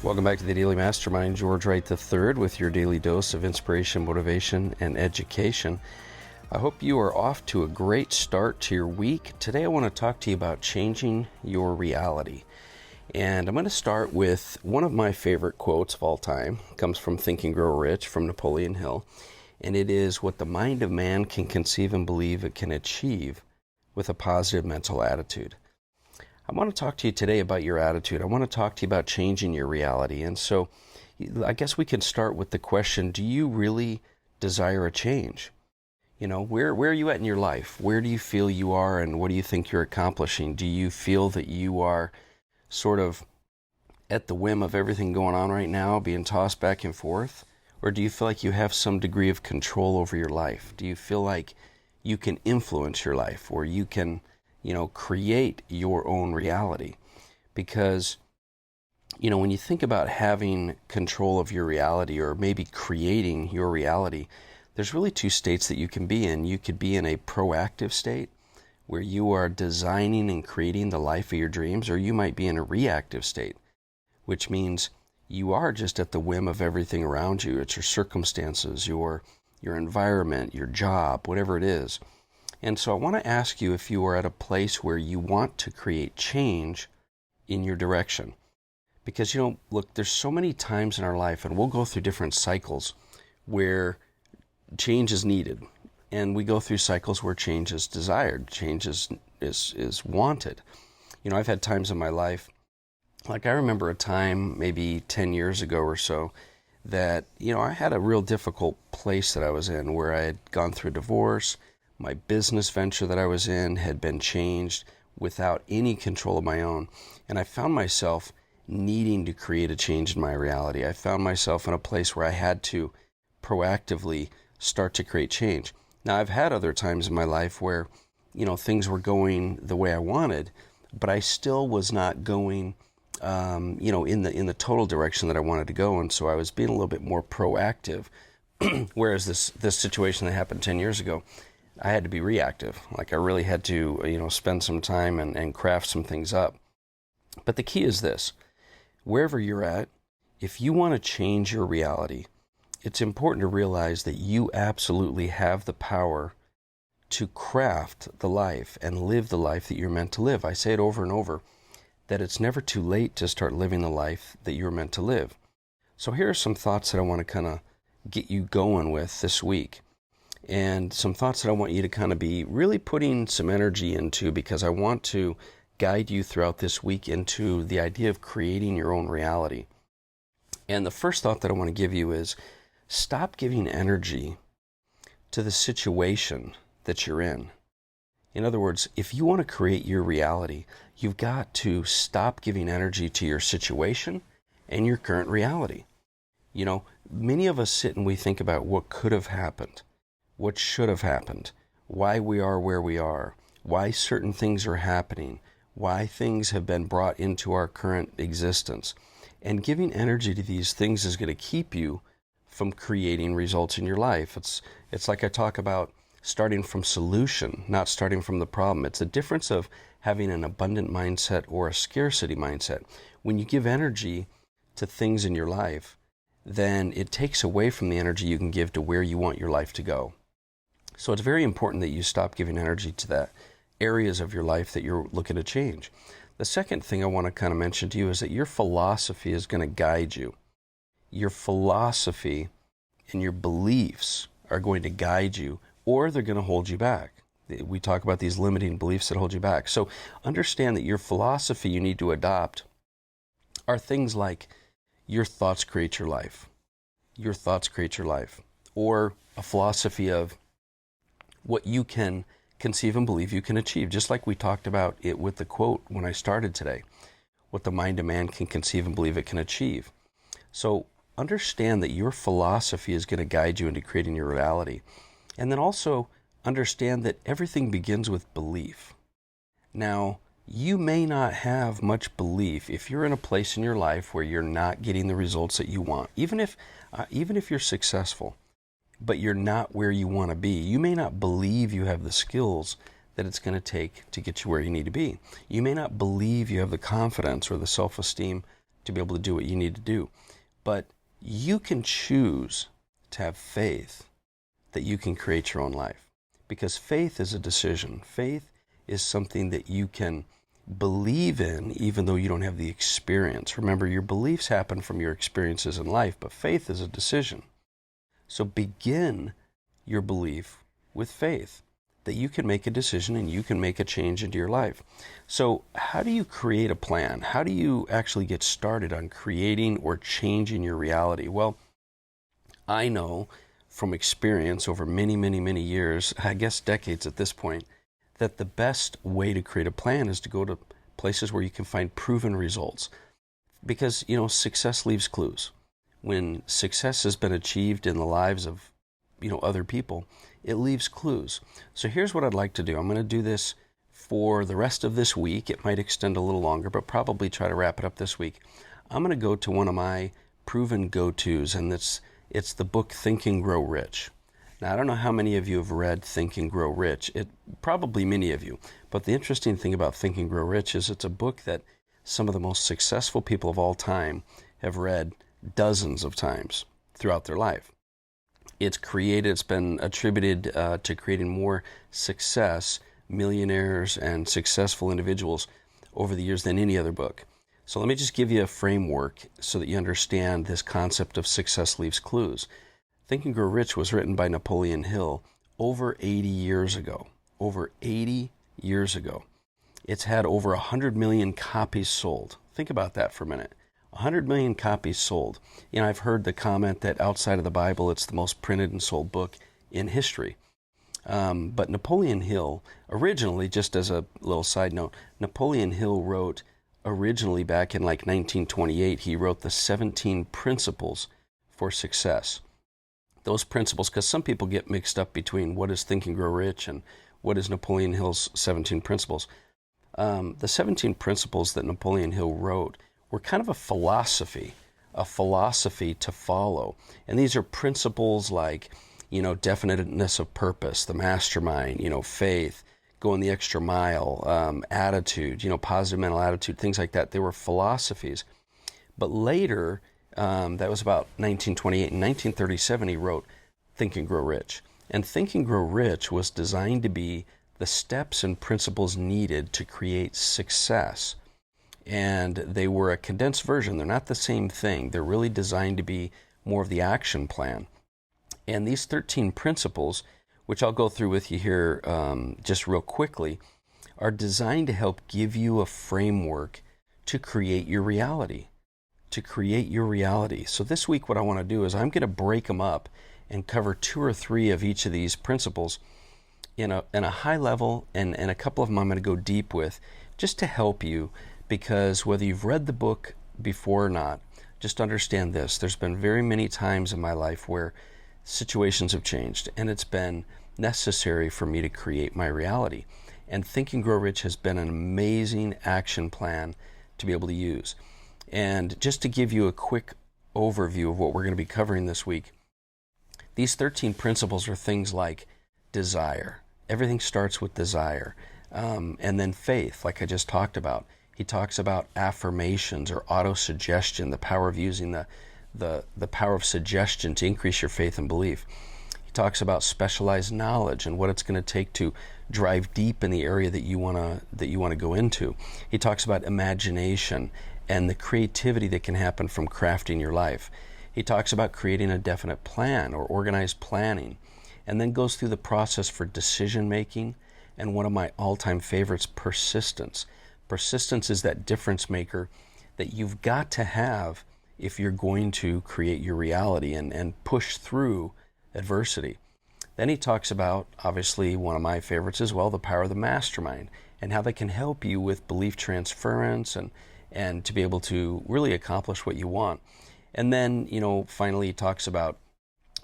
Welcome back to the Daily Mastermind. George Wright III with your daily dose of inspiration, motivation, and education. I hope you are off to a great start to your week. Today I want to talk to you about changing your reality. And I'm going to start with one of my favorite quotes of all time. It comes from Think and Grow Rich from Napoleon Hill. And it is, what the mind of man can conceive and believe it can achieve with a positive mental attitude. I want to talk to you today about your attitude. I want to talk to you about changing your reality. And so I guess we can start with the question, do you really desire a change? You know, where are you at in your life? Where do you feel you are, and what do you think you're accomplishing? Do you feel that you are sort of at the whim of everything going on right now, being tossed back and forth? Or do you feel like you have some degree of control over your life? Do you feel like you can influence your life, or you can create your own reality? Because, when you think about having control of your reality, or maybe creating your reality, there's really two states that you can be in. You could be in a proactive state, where you are designing and creating the life of your dreams, or you might be in a reactive state, which means you are just at the whim of everything around you. It's your circumstances, your environment, your job, whatever it is. And so I want to ask you if you are at a place where you want to create change in your direction. Because, look, there's so many times in our life, and we'll go through different cycles where change is needed. And we go through cycles where change is desired, change is wanted. I've had times in my life, like I remember a time maybe 10 years ago or so, that, I had a real difficult place that I was in, where I had gone through a divorce. My business venture that I was in had been changed without any control of my own. And I found myself needing to create a change in my reality. I found myself in a place where I had to proactively start to create change. Now, I've had other times in my life where, things were going the way I wanted, but I still was not going, in the total direction that I wanted to go. And so I was being a little bit more proactive. Whereas this situation that happened 10 years ago, I had to be reactive. Like I really had to, spend some time and craft some things up. But the key is this: wherever you're at, if you want to change your reality, it's important to realize that you absolutely have the power to craft the life and live the life that you're meant to live. I say it over and over, that it's never too late to start living the life that you're meant to live. So here are some thoughts that I want to kind of get you going with this week. And some thoughts that I want you to kind of be really putting some energy into, because I want to guide you throughout this week into the idea of creating your own reality. And the first thought that I want to give you is, stop giving energy to the situation that you're in. In other words, if you want to create your reality, you've got to stop giving energy to your situation and your current reality. Many of us sit and we think about what could have happened, what should have happened, why we are where we are, why certain things are happening, why things have been brought into our current existence. And giving energy to these things is going to keep you from creating results in your life. It's like I talk about starting from solution, not starting from the problem. It's the difference of having an abundant mindset or a scarcity mindset. When you give energy to things in your life, then it takes away from the energy you can give to where you want your life to go. So it's very important that you stop giving energy to that areas of your life that you're looking to change. The second thing I want to kind of mention to you is that your philosophy is going to guide you. Your philosophy and your beliefs are going to guide you, or they're going to hold you back. We talk about these limiting beliefs that hold you back. So understand that your philosophy you need to adopt are things like, your thoughts create your life. Your thoughts create your life. Or a philosophy of what you can conceive and believe you can achieve. Just like we talked about it with the quote when I started today. What the mind of man can conceive and believe it can achieve. So understand that your philosophy is going to guide you into creating your reality. And then also understand that everything begins with belief. Now, you may not have much belief if you're in a place in your life where you're not getting the results that you want. Even if you're successful, but you're not where you want to be. You may not believe you have the skills that it's going to take to get you where you need to be. You may not believe you have the confidence or the self-esteem to be able to do what you need to do. But you can choose to have faith that you can create your own life. Because faith is a decision. Faith is something that you can believe in even though you don't have the experience. Remember, your beliefs happen from your experiences in life, but faith is a decision. So begin your belief with faith that you can make a decision and you can make a change into your life. So how do you create a plan? How do you actually get started on creating or changing your reality? Well, I know from experience over many, many, many years, I guess decades at this point, that the best way to create a plan is to go to places where you can find proven results. Because, success leaves clues. When success has been achieved in the lives of, other people, it leaves clues. So here's what I'd like to do. I'm going to do this for the rest of this week. It might extend a little longer, but probably try to wrap it up this week. I'm going to go to one of my proven go-tos, and it's the book Think and Grow Rich. Now, I don't know how many of you have read Think and Grow Rich. Probably many of you. But the interesting thing about Think and Grow Rich is it's a book that some of the most successful people of all time have read dozens of times throughout their life. It's been attributed to creating more success, millionaires and successful individuals over the years than any other book. So let me just give you a framework so that you understand this concept of success leaves clues. Think and Grow Rich was written by Napoleon Hill over 80 years ago. Over 80 years ago. It's had over 100 million copies sold. Think about that for a minute. 100 million copies sold. I've heard the comment that outside of the Bible, it's the most printed and sold book in history. But Napoleon Hill, originally, just as a little side note, Napoleon Hill wrote originally back in 1928, he wrote the 17 principles for success. Those principles, because some people get mixed up between what is Think and Grow Rich and what is Napoleon Hill's 17 principles. The 17 principles that Napoleon Hill wrote were kind of a philosophy to follow. And these are principles like, definiteness of purpose, the mastermind, faith, going the extra mile, attitude, positive mental attitude, things like that. They were philosophies. But later, that was about 1928. In 1937, he wrote Think and Grow Rich. And Think and Grow Rich was designed to be the steps and principles needed to create success. And they were a condensed version. They're not the same thing. They're really designed to be more of the action plan. And these 13 principles, which I'll go through with you here just real quickly, are designed to help give you a framework to create your reality. So this week what I want to do is I'm going to break them up and cover 2 or 3 of each of these principles in a high level, and a couple of them I'm going to go deep with just to help you, because whether you've read the book before or not, just understand this. There's been very many times in my life where situations have changed, and it's been necessary for me to create my reality. And Think and Grow Rich has been an amazing action plan to be able to use. And just to give you a quick overview of what we're going to be covering this week, these 13 principles are things like desire. Everything starts with desire. And then faith, like I just talked about. He talks about affirmations or autosuggestion, the power of using the power of suggestion to increase your faith and belief. He talks about specialized knowledge and what it's going to take to drive deep in the area that you want to go into. He talks about imagination and the creativity that can happen from crafting your life. He talks about creating a definite plan or organized planning, and then goes through the process for decision making, and one of my all-time favorites, persistence. Persistence is that difference maker that you've got to have if you're going to create your reality and push through adversity. Then he talks about, obviously one of my favorites as well, the power of the mastermind, and how they can help you with belief transference and to be able to really accomplish what you want. And then, finally he talks about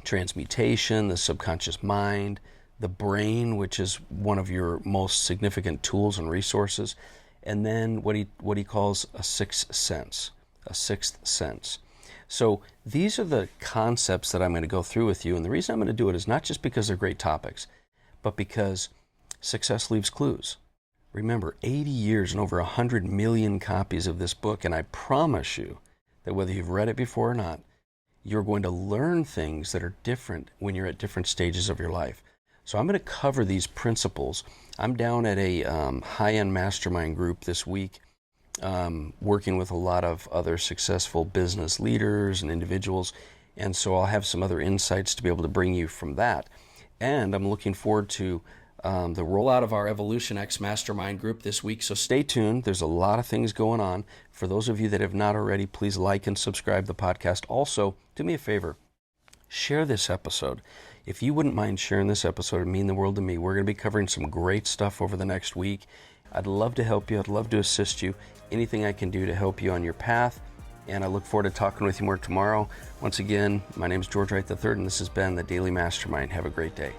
transmutation, the subconscious mind, the brain, which is one of your most significant tools and resources, and then what he calls a sixth sense. So these are the concepts that I'm going to go through with you, and the reason I'm going to do it is not just because they're great topics, but because success leaves clues. Remember, 80 years and over 100 million copies of this book, and I promise you, that whether you've read it before or not, you're going to learn things that are different when you're at different stages of your life. So I'm going to cover these principles. I'm down at a high-end mastermind group this week, working with a lot of other successful business leaders and individuals, and so I'll have some other insights to be able to bring you from that. And I'm looking forward to the rollout of our Evolution X Mastermind group this week, so stay tuned. There's a lot of things going on. For those of you that have not already, please like and subscribe the podcast. Also, do me a favor, share this episode. If you wouldn't mind sharing this episode, it'd mean the world to me. We're going to be covering some great stuff over the next week. I'd love to help you. I'd love to assist you. Anything I can do to help you on your path. And I look forward to talking with you more tomorrow. Once again, my name is George Wright III, and this has been the Daily Mastermind. Have a great day.